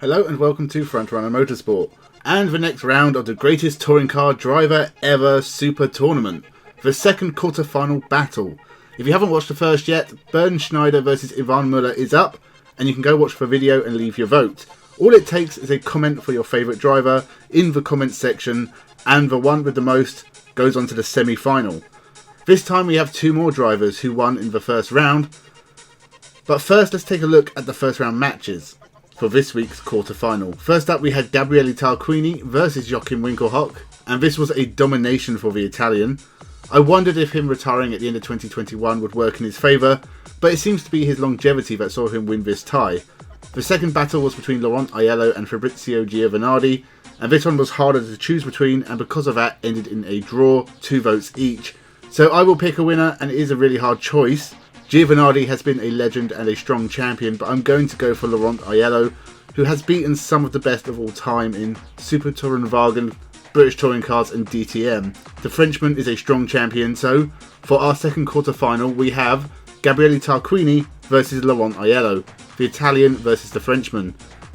Hello and welcome to Frontrunner Motorsport, and the next round of the greatest touring car driver ever super tournament, the second quarter-final battle. If you haven't watched the first yet, Bernd Schneider versus Yvan Muller is up, and you can go watch the video and leave your vote. All it takes is a comment for your favourite driver in the comments section, and the one with the most goes on to the semi-final. This time we have two more drivers who won in the first round, but first let's take a look at the first round matches for this week's quarter-final. First up we had Gabriele Tarquini versus Joachim Winkelhock, and this was a domination for the Italian. I wondered if him retiring at the end of 2021 would work in his favour, but it seems to be his longevity that saw him win this tie. The second battle was between Laurent Aiello and Fabrizio Giovanardi, and this one was harder to choose between, and because of that ended in a draw, 2 votes each. So I will pick a winner, and it is a really hard choice. Giovanardi has been a legend and a strong champion, but I'm going to go for Laurent Aiello, who has beaten some of the best of all time in Super Tourenwagen, British Touring Cars and DTM. The Frenchman is a strong champion, so for our second quarter final we have Gabriele Tarquini versus Laurent Aiello, the Italian versus the Frenchman.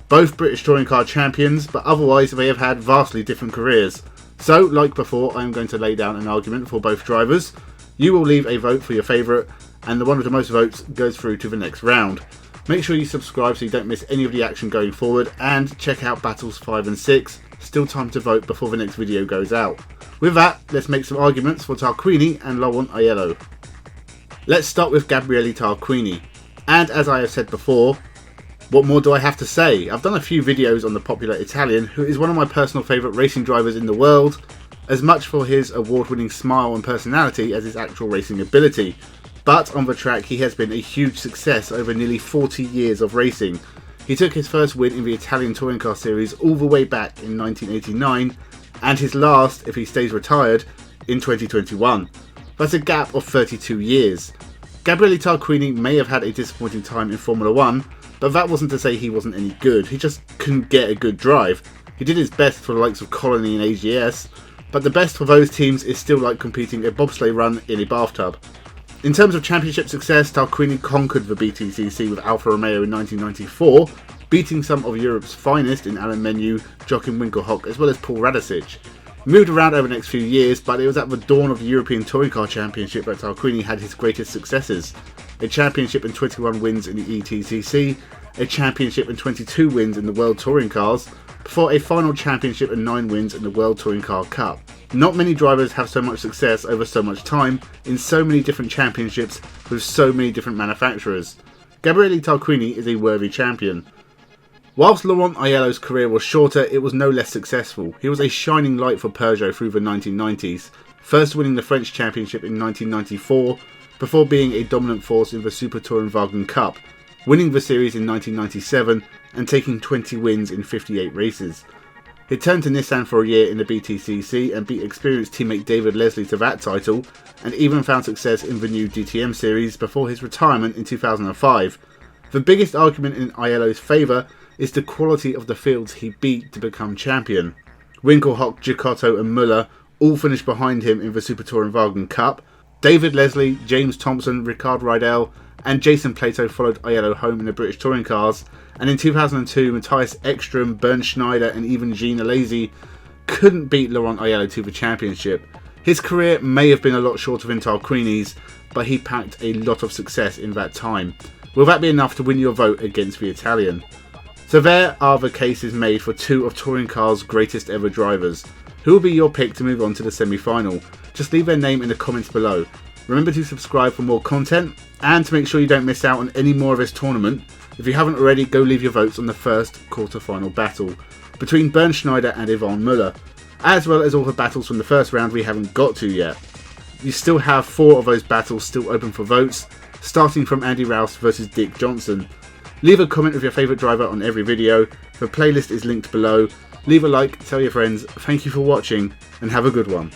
Both British Touring Car champions, but otherwise they have had vastly different careers. So, like before, I am going to lay down an argument for both drivers. You will leave a vote for your favourite, and the one with the most votes goes through to the next round. Make sure you subscribe so you don't miss any of the action going forward, and check out battles 5 and 6. Still time to vote before the next video goes out. With that, let's make some arguments for Tarquini and Laurent Aiello. Let's start with Gabriele Tarquini, and as I have said before, what more do I have to say? I've done a few videos on the popular Italian, who is one of my personal favourite racing drivers in the world, as much for his award-winning smile and personality as his actual racing ability. But on the track he has been a huge success over nearly 40 years of racing. He took his first win in the Italian Touring Car Series all the way back in 1989, and his last, if he stays retired, in 2021. That's a gap of 32 years. Gabriele Tarquini may have had a disappointing time in Formula 1, but that wasn't to say he wasn't any good. He just couldn't get a good drive. He did his best for the likes of Colony and AGS, but the best for those teams is still like competing a bobsleigh run in a bathtub. In terms of championship success, Tarquini conquered the BTCC with Alfa Romeo in 1994, beating some of Europe's finest in Alain Menu, Joachim Winkelhock as well as Paul Radicic. He moved around over the next few years, but it was at the dawn of the European Touring Car Championship that Tarquini had his greatest successes. A championship and 21 wins in the ETCC, a championship and 22 wins in the World Touring Cars, before a final championship and 9 wins in the World Touring Car Cup. Not many drivers have so much success over so much time in so many different championships with so many different manufacturers. Gabriele Tarquini is a worthy champion. Whilst Laurent Aiello's career was shorter, it was no less successful. He was a shining light for Peugeot through the 1990s, first winning the French Championship in 1994, before being a dominant force in the Super Tourenwagen Cup, winning the series in 1997 and taking 20 wins in 58 races. He turned to Nissan for a year in the BTCC and beat experienced teammate David Leslie to that title, and even found success in the new DTM series before his retirement in 2005. The biggest argument in Aiello's favour is the quality of the fields he beat to become champion. Winkelhock, Giacotto and Muller all finished behind him in the Super Tourenwagen Cup. David Leslie, James Thompson, Ricard Rydell and Jason Plato followed Aiello home in the British Touring Cars, and in 2002 Matthias Ekstrom, Bernd Schneider and even Gene Alesi couldn't beat Laurent Aiello to the championship. His career may have been a lot shorter than Tarquini's, but he packed a lot of success in that time. Will that be enough to win your vote against the Italian? So there are the cases made for two of Touring Cars' greatest ever drivers. Who will be your pick to move on to the semi-final? Just leave their name in the comments below. Remember to subscribe for more content, and to make sure you don't miss out on any more of this tournament, if you haven't already, go leave your votes on the first quarter-final battle between Bernd Schneider and Yvan Muller, as well as all the battles from the first round we haven't got to yet. You still have 4 of those battles still open for votes, starting from Andy Rouse versus Dick Johnson. Leave a comment with your favourite driver on every video. The playlist is linked below. Leave a like, tell your friends. Thank you for watching, and have a good one.